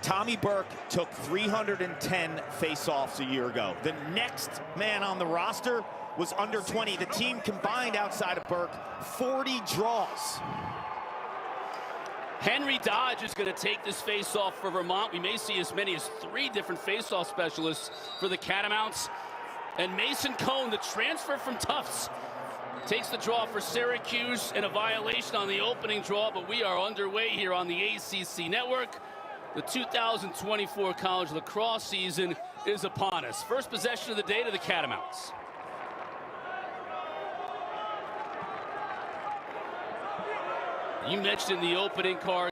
Tommy Burke took 310 face-offs a year ago. The next man on the roster was under 20. The team combined outside of Burke, 40 draws. Henry Dodge is going to take this face-off for Vermont. We may see as many as 3 different face-off specialists for the Catamounts. And Mason Kohn, the transfer from Tufts, takes the draw for Syracuse and a violation on the opening draw, but we are underway here on the ACC Network. The 2024 college lacrosse season is upon us. First possession of the day to the Catamounts. You mentioned in the opening card,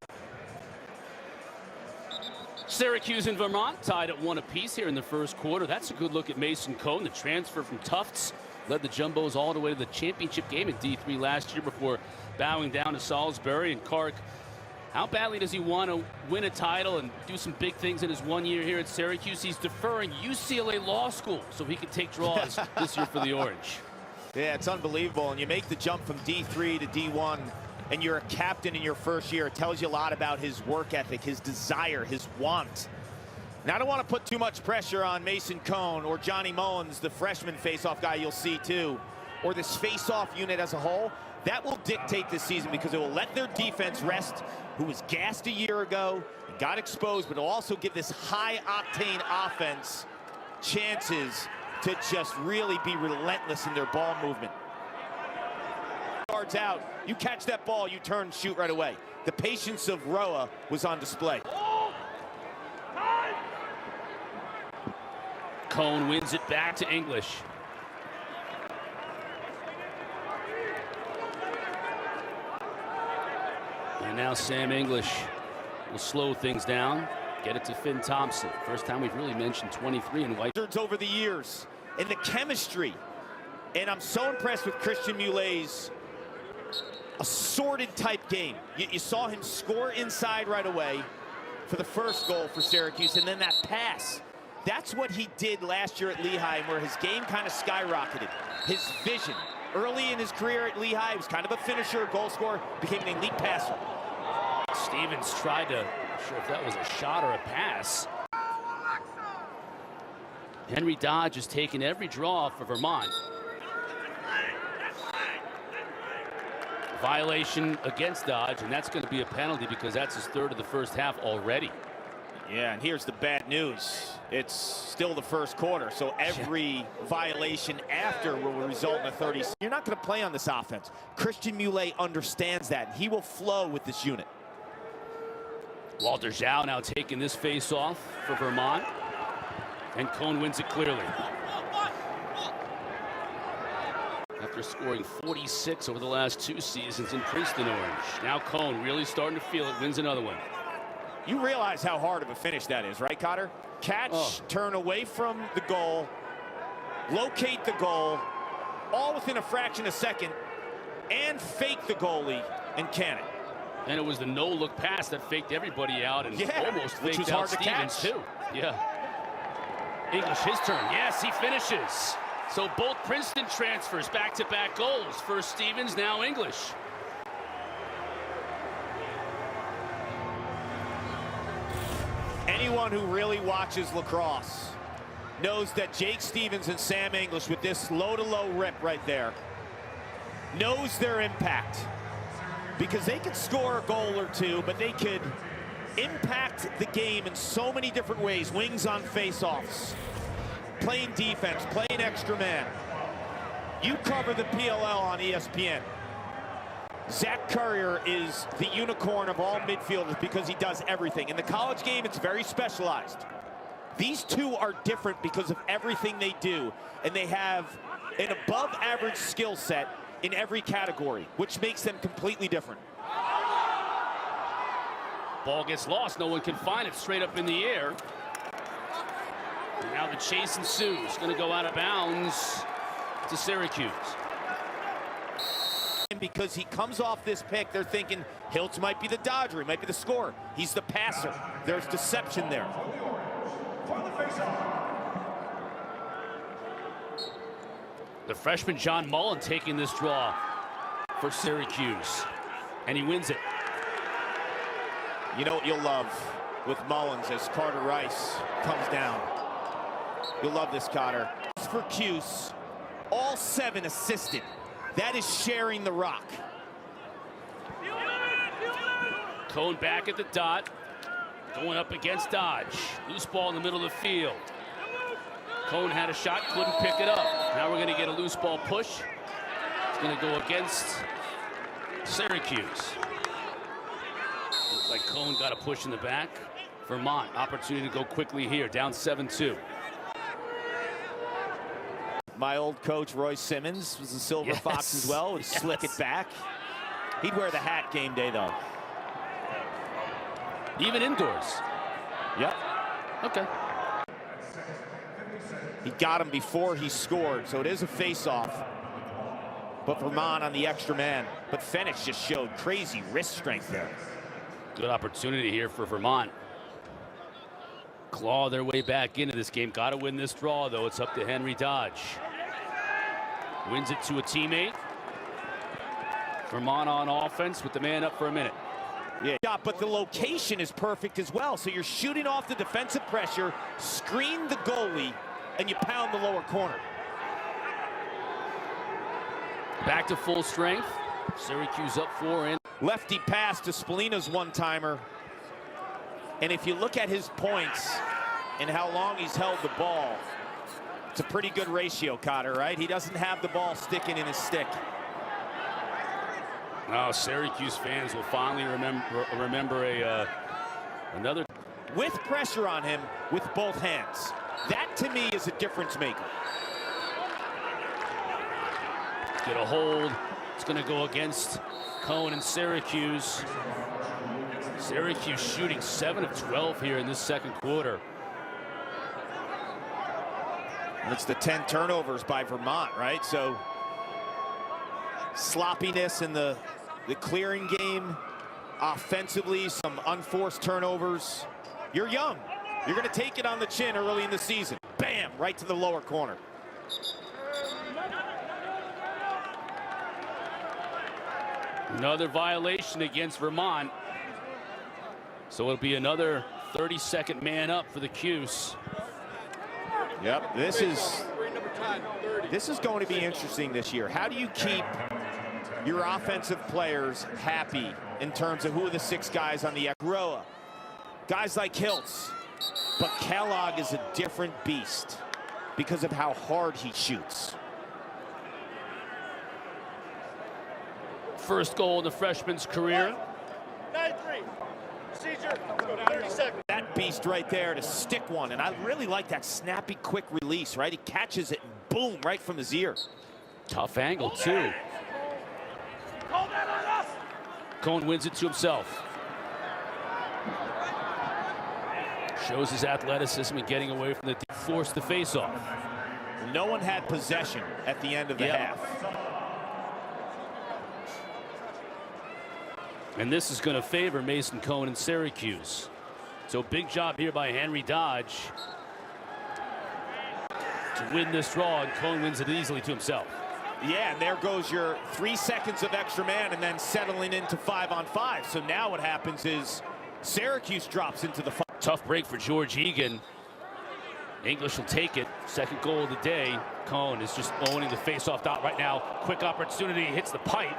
Syracuse and Vermont tied at 1 apiece here in the first quarter. That's a good look at Mason Kohn, the transfer from Tufts. Led the Jumbos all the way to the championship game at D3 last year before bowing down to Salisbury. And Kark, how badly does he want to win a title and do some big things in his 1 year here at Syracuse? He's deferring UCLA Law School so he can take draws this year for the Orange. Yeah, it's unbelievable. And you make the jump from D3 to D1, and you're a captain in your first year. It tells you a lot about his work ethic, his desire, his want. Now, I don't want to put too much pressure on Mason Kohn or Johnny Mullins, the freshman face-off guy you'll see too, or this face-off unit as a whole. That will dictate this season because it will let their defense rest, who was gassed a year ago and got exposed, but it'll also give this high-octane offense chances to just really be relentless in their ball movement. Yards out, you catch that ball, you turn and shoot right away. The patience of Roa was on display. Kohn wins it back to English. And now Sam English will slow things down, get it to Finn Thompson. First time we've really mentioned 23 in white. Over the years, and the chemistry. And I'm so impressed with Christian Mullet's assorted type game. You saw him score inside right away for the first goal for Syracuse, and then that pass. That's what he did last year at Lehigh, where his game kind of skyrocketed. His vision. Early in his career at Lehigh, he was kind of a finisher, goal scorer, became an elite passer. Stevens tried to, not sure if that was a shot or a pass. Henry Dodge has taken every draw for Vermont. Violation against Dodge, and that's going to be a penalty because that's his 3rd of the first half already. Yeah, and here's the bad news. It's still the first quarter, so every violation after will result in a 30. You're not going to play on this offense. Christian Mullet understands that. He will flow with this unit. Walter Zhao now taking this face-off for Vermont, and Kohn wins it clearly. After scoring 46 over the last 2 seasons in Princeton Orange. Now Kohn really starting to feel it, wins another one. You realize how hard of a finish that is, right, Cotter? Catch, turn away from the goal, locate the goal, all within a fraction of a second, and fake the goalie and can it. And it was the no-look pass that faked everybody out and almost faked out Stevens too. Yeah. English, his turn. Yes, he finishes. So both Princeton transfers, back-to-back goals. First Stevens, now English. Anyone who really watches lacrosse knows that Jake Stevens and Sam English, with this low-to-low rip right there, knows their impact. Because they could score a goal or two, but they could impact the game in so many different ways. Wings on face-offs, playing defense, playing extra man. You cover the PLL on ESPN. Zach Currier is the unicorn of all midfielders because he does everything. In the college game, it's very specialized. These two are different because of everything they do, and they have an above-average skill set in every category, which makes them completely different. Ball gets lost, no one can find it, straight up in the air. And now the chase ensues, going to go out of bounds to Syracuse. Because he comes off this pick, they're thinking Hiltz might be the dodger, he might be the scorer. He's the passer. There's deception there. The freshman John Mullen taking this draw for Syracuse, and he wins it. You know what you'll love? with Mullins as Carter Rice comes down. You'll love this, Cotter. For Cuse, all 7 assisted. That is sharing the rock. Kohn back at the dot, going up against Dodge. Loose ball in the middle of the field. Kohn had a shot, couldn't pick it up. Now we're going to get a loose ball push. It's going to go against Syracuse. Looks like Kohn got a push in the back. Vermont, opportunity to go quickly here, down 7-2. My old coach, Roy Simmons, was a Silver Fox as well. Would slick it back. He'd wear the hat game day, though. Even indoors. Yep. Okay. He got him before he scored, so it is a face-off. But Vermont on the extra man. But Fenix just showed crazy wrist strength there. Good opportunity here for Vermont. Claw their way back into this game. Got to win this draw, though. It's up to Henry Dodge. Wins it to a teammate. Vermont on offense with the man up for a minute. Yeah, but the location is perfect as well. So you're shooting off the defensive pressure, screen the goalie, and you pound the lower corner. Back to full strength. Syracuse up 4 in. Lefty pass to Spallina's one-timer. And if you look at his points and how long he's held the ball, it's a pretty good ratio, Cotter, right? He doesn't have the ball sticking in his stick. Oh, Syracuse fans will finally remember another. With pressure on him with both hands. That, to me, is a difference maker. Get a hold. It's going to go against Kohn and Syracuse. Syracuse shooting 7 of 12 here in this second quarter. And it's the 10 turnovers by Vermont, right? So sloppiness in the clearing game, offensively, some unforced turnovers. You're young. You're going to take it on the chin early in the season. Bam, right to the lower corner. Another violation against Vermont. So it'll be another 30-second man up for the Cuse. Yep, this is going to be interesting this year. How do you keep your offensive players happy in terms of who are the 6 guys on the row? Guys like Hiltz, but Kellogg is a different beast because of how hard he shoots. First goal in the freshman's career. 93. Procedure. 30 seconds. That beast right there to stick one, and I really like that snappy, quick release, right? He catches it and boom, right from his ear. Tough angle, too. Kohn wins it to himself. Shows his athleticism and getting away from the force the face-off. No one had possession at the end of the half. And this is going to favor Mason Kohn and Syracuse. So big job here by Henry Dodge to win this draw, and Kohn wins it easily to himself. Yeah, and there goes your 3 seconds of extra man and then settling into 5-on-5. So now what happens is Syracuse drops into the tough break for George Egan. English will take it. Second goal of the day. Kohn is just owning the face-off dot right now. Quick opportunity, hits the pipe.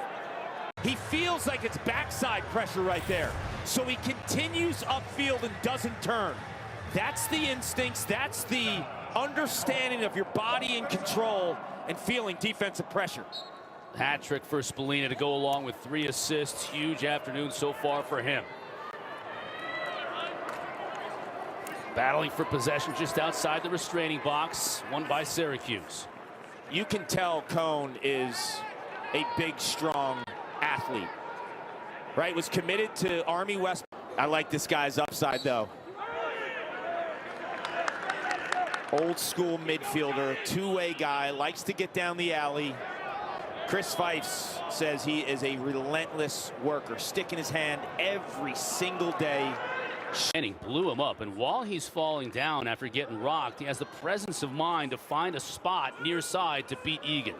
He feels like it's backside pressure right there. So he continues upfield and doesn't turn. That's the instincts. That's the understanding of your body in control and feeling defensive pressure. Hat trick for Spallina to go along with 3 assists. Huge afternoon so far for him. Battling for possession just outside the restraining box. Won by Syracuse. You can tell Kohn is a big, strong athlete, right? Was committed to Army West. I like this guy's upside, though. Old school midfielder, two-way guy, likes to get down the alley. Chris Fifes says he is a relentless worker, sticking his hand every single day. Channing blew him up, and while he's falling down after getting rocked, he has the presence of mind to find a spot near side to beat Egan.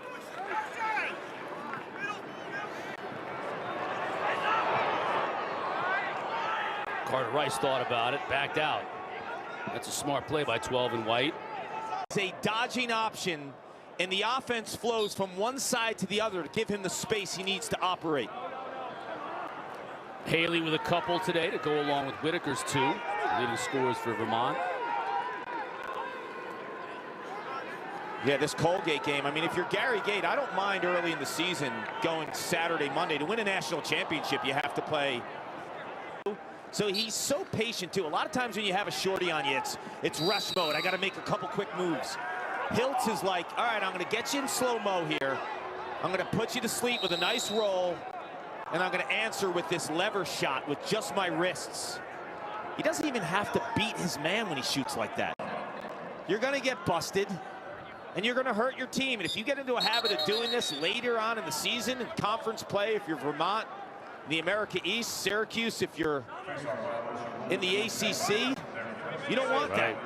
Carter Rice thought about it, backed out. That's a smart play by 12 and white. It's a dodging option, and the offense flows from one side to the other to give him the space he needs to operate. Haley with a couple today to go along with Whitaker's 2, leading scorers for Vermont. Yeah, this Colgate game, I mean, if you're Gary Gate, I don't mind early in the season going Saturday, Monday. To win a national championship, you have to play. So he's so patient, too. A lot of times when you have a shorty on you, it's rush mode. I got to make a couple quick moves. Hiltz is like, all right, I'm going to get you in slow-mo here. I'm going to put you to sleep with a nice roll, and I'm going to answer with this lever shot with just my wrists. He doesn't even have to beat his man when he shoots like that. You're going to get busted, and you're going to hurt your team. And if you get into a habit of doing this later on in the season in conference play, if you're Vermont, the America East, Syracuse, if you're in the ACC, you don't want that.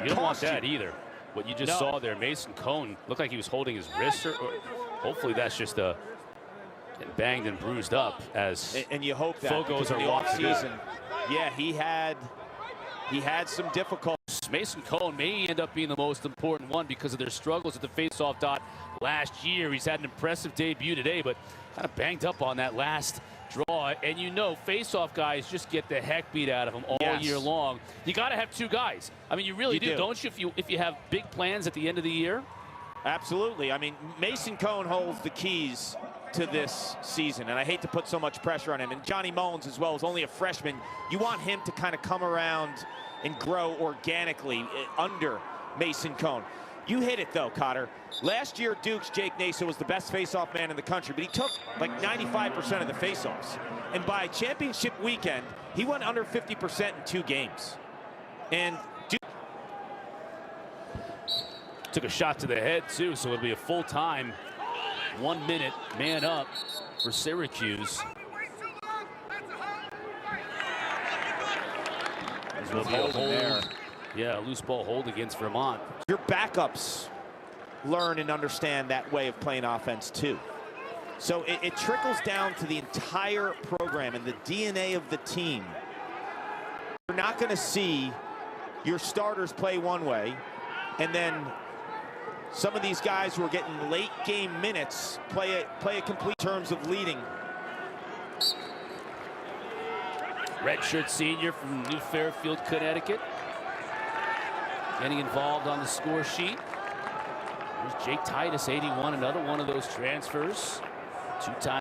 You don't want that either. What you just saw there, Mason Kohn looked like he was holding his wrist, or hopefully that's just a banged and bruised up as and you hope that Fogos are the off season. Yeah, he had some difficulties. Mason Kohn may end up being the most important one because of their struggles at the face-off dot last year. He's had an impressive debut today, but kind of banged up on that last draw. And you know, face-off guys just get the heck beat out of them all year long. You got to have two guys. I mean, you really do, don't you? If you have big plans at the end of the year. Absolutely. I mean, Mason Kohn holds the keys to this season, and I hate to put so much pressure on him. And Johnny Mullins as well is only a freshman. You want him to kind of come around and grow organically under Mason Kohn. You hit it though, Cotter. Last year, Duke's Jake Nasa was the best face-off man in the country, but he took like 95% of the face-offs. And by championship weekend, he went under 50% in 2 games. And Duke took a shot to the head too, so it'll be a full-time 1 minute man up for Syracuse. There's a hold there. Yeah, a loose ball hold against Vermont. Your backups learn and understand that way of playing offense too. So it trickles down to the entire program and the DNA of the team. You're not going to see your starters play one way, and then some of these guys who are getting late game minutes play a complete terms of leading. Redshirt senior from New Fairfield, Connecticut, getting involved on the score sheet. There's Jake Titus, 81, another one of those transfers. 2-time